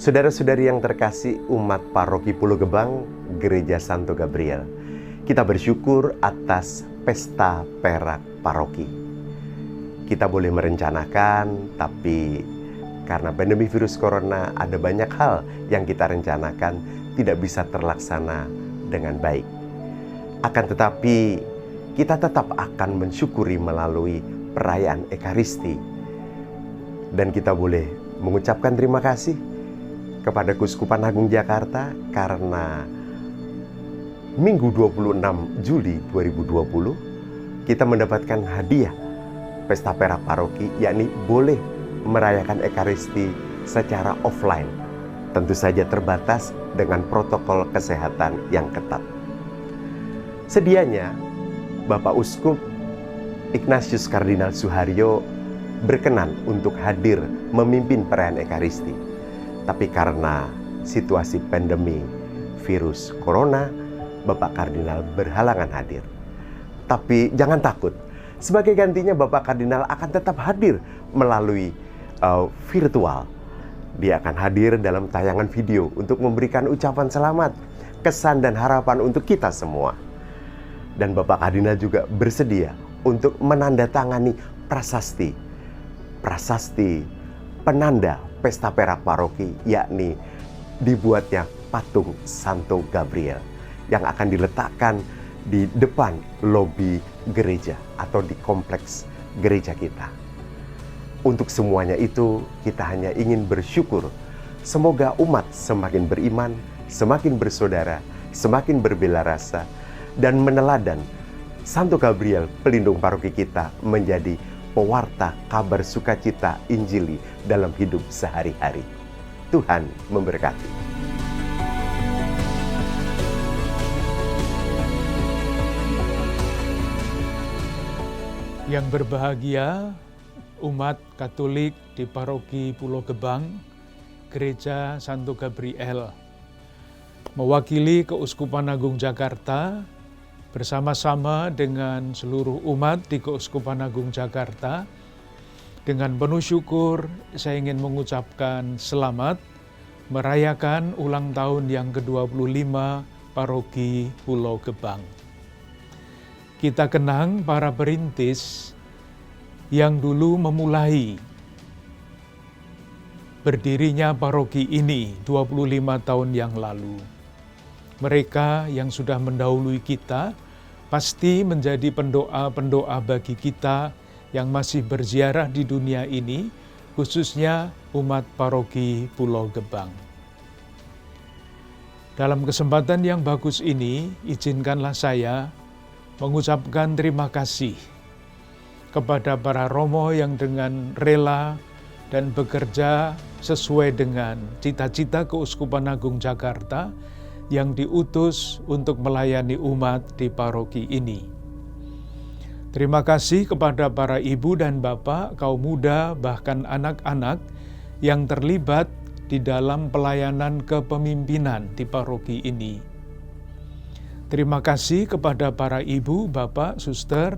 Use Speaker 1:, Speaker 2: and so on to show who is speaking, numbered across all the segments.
Speaker 1: Saudara-saudari yang terkasih umat Paroki Pulau Gebang, Gereja Santo Gabriel, kita bersyukur atas pesta perak paroki. Kita boleh merencanakan, tapi karena pandemi virus corona ada banyak hal yang kita rencanakan tidak bisa terlaksana dengan baik. Akan tetapi kita tetap akan mensyukuri melalui perayaan Ekaristi. Dan kita boleh mengucapkan terima kasih kepada Keuskupan Agung Jakarta karena Minggu 26 Juli 2020 kita mendapatkan hadiah Pesta Perak Paroki, yakni boleh merayakan Ekaristi secara offline. Tentu saja terbatas dengan protokol kesehatan yang ketat. Sedianya Bapak Uskup Ignatius Kardinal Suharyo berkenan untuk hadir memimpin perayaan Ekaristi. Tapi karena situasi pandemi virus corona, Bapak Kardinal berhalangan hadir. Tapi jangan takut, sebagai gantinya Bapak Kardinal akan tetap hadir melalui virtual. Dia akan hadir dalam tayangan video untuk memberikan ucapan selamat, kesan dan harapan untuk kita semua. Dan Bapak Kardinal juga bersedia untuk menandatangani prasasti penanda Pesta Perak Paroki, yakni dibuatnya patung Santo Gabriel yang akan diletakkan di depan lobi gereja atau di kompleks gereja kita. Untuk semuanya itu kita hanya ingin bersyukur. Semoga umat semakin beriman, semakin bersaudara, semakin berbela rasa, dan meneladan Santo Gabriel pelindung paroki kita menjadi pewarta kabar sukacita Injili dalam hidup sehari-hari. Tuhan memberkati.
Speaker 2: Yang berbahagia umat Katolik di Paroki Pulau Gebang, Gereja Santo Gabriel, mewakili Keuskupan Agung Jakarta, bersama-sama dengan seluruh umat di Keuskupan Agung Jakarta, dengan penuh syukur saya ingin mengucapkan selamat merayakan ulang tahun yang ke-25 Paroki Pulau Gebang. Kita kenang para perintis yang dulu memulai berdirinya paroki ini 25 tahun yang lalu. Mereka yang sudah mendahului kita pasti menjadi pendoa-pendoa bagi kita yang masih berziarah di dunia ini, khususnya umat Paroki Pulau Gebang. Dalam kesempatan yang bagus ini, izinkanlah saya mengucapkan terima kasih kepada para romo yang dengan rela dan bekerja sesuai dengan cita-cita Keuskupan Agung Jakarta yang diutus untuk melayani umat di paroki ini. Terima kasih kepada para ibu dan bapak, kaum muda, bahkan anak-anak yang terlibat di dalam pelayanan kepemimpinan di paroki ini. Terima kasih kepada para ibu, bapak, suster,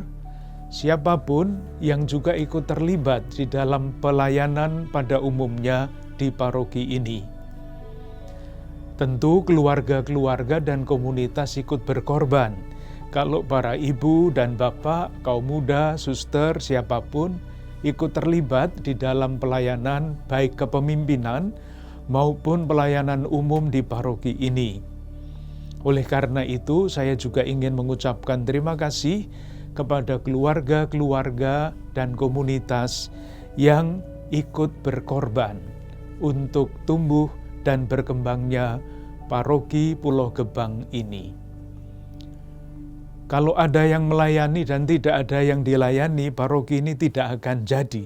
Speaker 2: siapapun yang juga ikut terlibat di dalam pelayanan pada umumnya di paroki ini. Tentu keluarga-keluarga dan komunitas ikut berkorban. Kalau para ibu dan bapak, kaum muda, suster, siapapun ikut terlibat di dalam pelayanan baik kepemimpinan maupun pelayanan umum di paroki ini. Oleh karena itu, saya juga ingin mengucapkan terima kasih kepada keluarga-keluarga dan komunitas yang ikut berkorban untuk tumbuh dan berkembangnya Paroki Pulau Gebang ini. Kalau ada yang melayani dan tidak ada yang dilayani, paroki ini tidak akan jadi.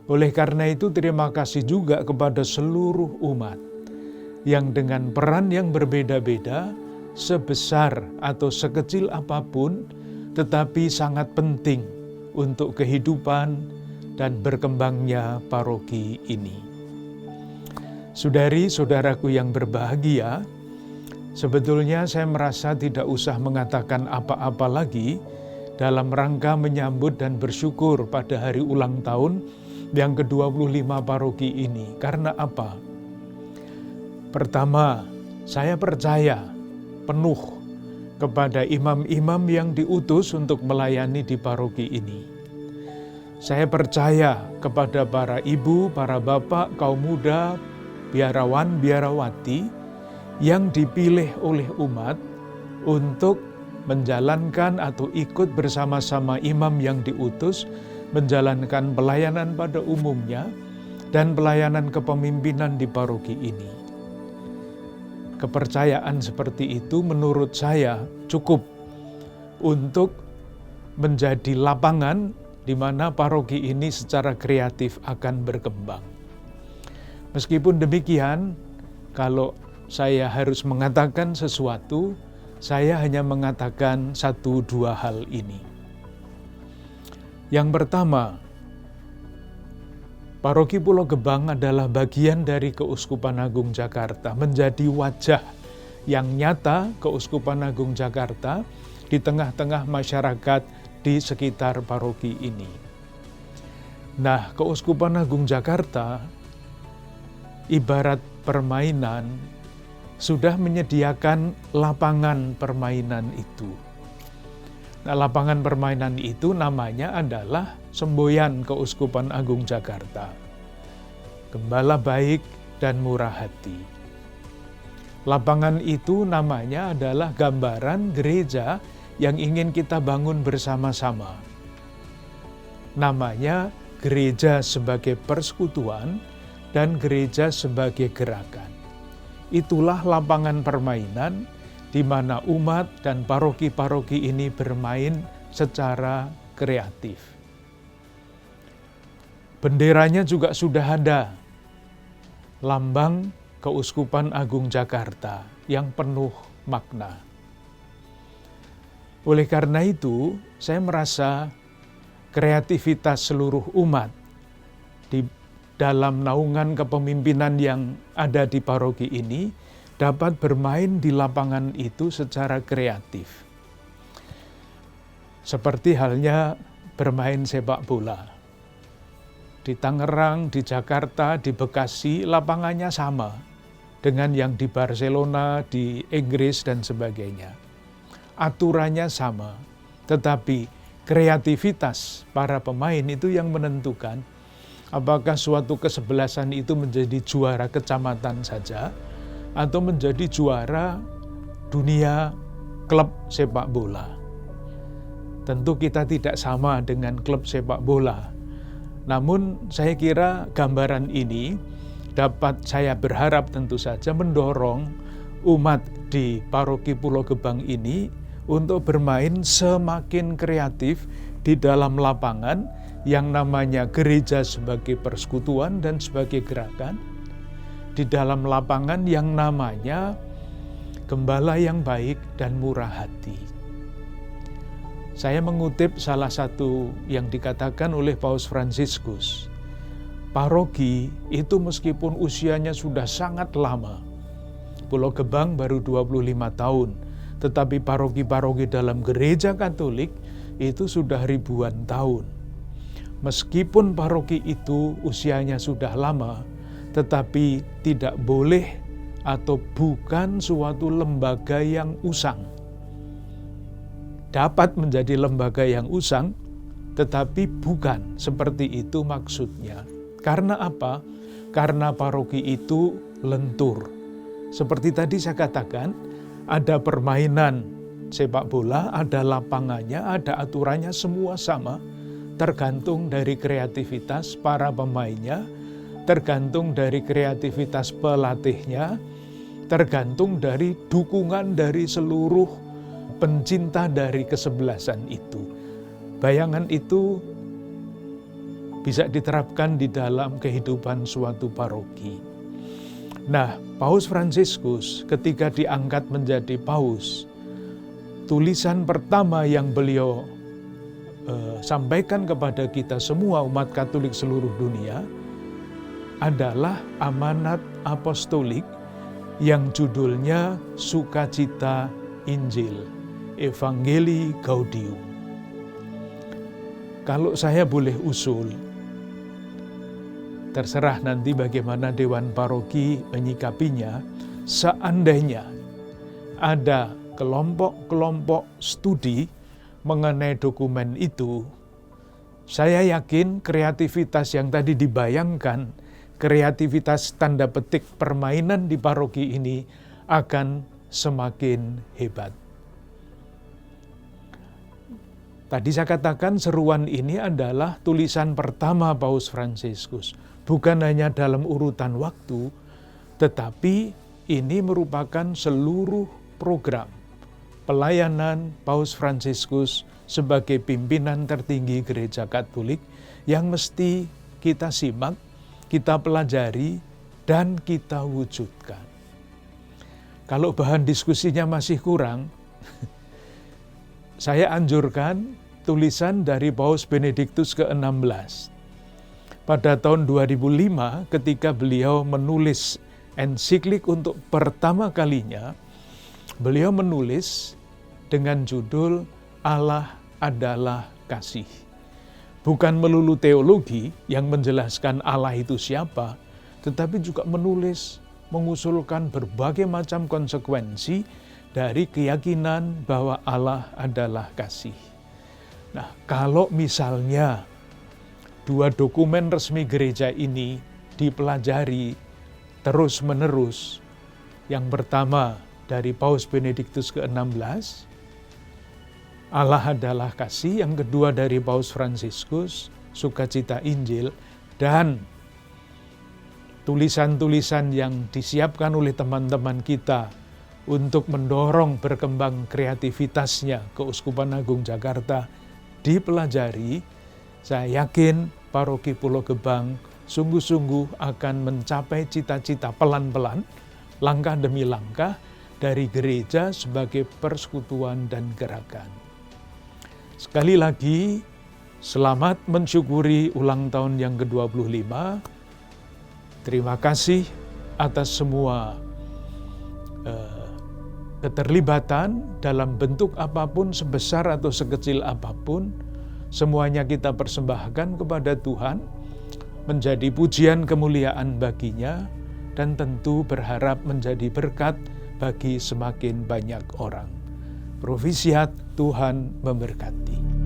Speaker 2: Oleh karena itu, terima kasih juga kepada seluruh umat yang dengan peran yang berbeda-beda, sebesar atau sekecil apapun, tetapi sangat penting untuk kehidupan dan berkembangnya paroki ini. Saudari-saudaraku yang berbahagia, sebetulnya saya merasa tidak usah mengatakan apa-apa lagi dalam rangka menyambut dan bersyukur pada hari ulang tahun yang ke-25 paroki ini. Karena apa? Pertama, saya percaya penuh kepada imam-imam yang diutus untuk melayani di paroki ini. Saya percaya kepada para ibu, para bapak, kaum muda, biarawan, biarawati yang dipilih oleh umat untuk menjalankan atau ikut bersama-sama imam yang diutus, menjalankan pelayanan pada umumnya dan pelayanan kepemimpinan di paroki ini. Kepercayaan seperti itu menurut saya cukup untuk menjadi lapangan di mana paroki ini secara kreatif akan berkembang. Meskipun demikian, kalau saya harus mengatakan sesuatu, saya hanya mengatakan 1-2 hal ini. Yang pertama, Paroki Pulau Gebang adalah bagian dari Keuskupan Agung Jakarta, menjadi wajah yang nyata Keuskupan Agung Jakarta di tengah-tengah masyarakat di sekitar paroki ini. Nah, Keuskupan Agung Jakarta ibarat permainan sudah menyediakan lapangan permainan itu. Nah, lapangan permainan itu namanya adalah Semboyan Keuskupan Agung Jakarta. Gembala baik dan murah hati. Lapangan itu namanya adalah gambaran gereja yang ingin kita bangun bersama-sama. Namanya gereja sebagai persekutuan dan gereja sebagai gerakan. Itulah lapangan permainan di mana umat dan paroki-paroki ini bermain secara kreatif. Benderanya juga sudah ada, lambang Keuskupan Agung Jakarta yang penuh makna. Oleh karena itu, saya merasa kreativitas seluruh umat di dalam naungan kepemimpinan yang ada di paroki ini dapat bermain di lapangan itu secara kreatif. Seperti halnya bermain sepak bola. Di Tangerang, di Jakarta, di Bekasi, lapangannya sama dengan yang di Barcelona, di Inggris, dan sebagainya. Aturannya sama, tetapi kreativitas para pemain itu yang menentukan apakah suatu kesebelasan itu menjadi juara kecamatan saja atau menjadi juara dunia klub sepak bola. Tentu kita tidak sama dengan klub sepak bola. Namun saya kira gambaran ini dapat saya berharap tentu saja mendorong umat di Paroki Pulau Gebang ini untuk bermain semakin kreatif di dalam lapangan yang namanya gereja sebagai persekutuan dan sebagai gerakan, di dalam lapangan yang namanya gembala yang baik dan murah hati. Saya mengutip salah satu yang dikatakan oleh Paus Fransiskus. Paroki itu meskipun usianya sudah sangat lama, Pulau Gebang baru 25 tahun, tetapi paroki-paroki dalam gereja Katolik itu sudah ribuan tahun. Meskipun paroki itu usianya sudah lama, tetapi tidak boleh atau bukan suatu lembaga yang usang. Dapat menjadi lembaga yang usang, tetapi bukan seperti itu maksudnya. Karena apa? Karena paroki itu lentur. Seperti tadi saya katakan, ada permainan sepak bola, ada lapangannya, ada aturannya, semua sama. Tergantung dari kreativitas para pemainnya, tergantung dari kreativitas pelatihnya, tergantung dari dukungan dari seluruh pencinta dari kesebelasan itu. Bayangan itu bisa diterapkan di dalam kehidupan suatu paroki. Nah, Paus Fransiskus ketika diangkat menjadi paus, tulisan pertama yang beliau sampaikan kepada kita semua umat Katolik seluruh dunia adalah amanat apostolik yang judulnya Sukacita Injil, Evangelii Gaudium. Kalau saya boleh usul, terserah nanti bagaimana Dewan Paroki menyikapinya, seandainya ada kelompok-kelompok studi mengenai dokumen itu, saya yakin kreativitas yang tadi dibayangkan, kreativitas tanda petik permainan di paroki ini akan semakin hebat. Tadi saya katakan seruan ini adalah tulisan pertama Paus Fransiskus. Bukan hanya dalam urutan waktu, tetapi ini merupakan seluruh program pelayanan Paus Fransiskus sebagai pimpinan tertinggi Gereja Katolik yang mesti kita simak, kita pelajari, dan kita wujudkan. Kalau bahan diskusinya masih kurang, saya anjurkan tulisan dari Paus Benediktus ke-16. Pada tahun 2005 ketika beliau menulis ensiklik untuk pertama kalinya, beliau menulis dengan judul Allah adalah kasih. Bukan melulu teologi yang menjelaskan Allah itu siapa, tetapi juga menulis, mengusulkan berbagai macam konsekuensi dari keyakinan bahwa Allah adalah kasih. Nah, kalau misalnya dua dokumen resmi gereja ini dipelajari terus-menerus, yang pertama dari Paus Benediktus ke-16, Allah adalah kasih, yang kedua dari Paus Fransiskus, Sukacita Injil, dan tulisan-tulisan yang disiapkan oleh teman-teman kita untuk mendorong berkembang kreativitasnya Keuskupan Agung Jakarta dipelajari, saya yakin Paroki Pulau Gebang sungguh-sungguh akan mencapai cita-cita pelan-pelan, langkah demi langkah, dari gereja sebagai persekutuan dan gerakan. Sekali lagi, selamat mensyukuri ulang tahun yang ke-25. Terima kasih atas semua keterlibatan dalam bentuk apapun, sebesar atau sekecil apapun, semuanya kita persembahkan kepada Tuhan, menjadi pujian kemuliaan baginya, dan tentu berharap menjadi berkat bagi semakin banyak orang. Profisiat, Tuhan memberkati.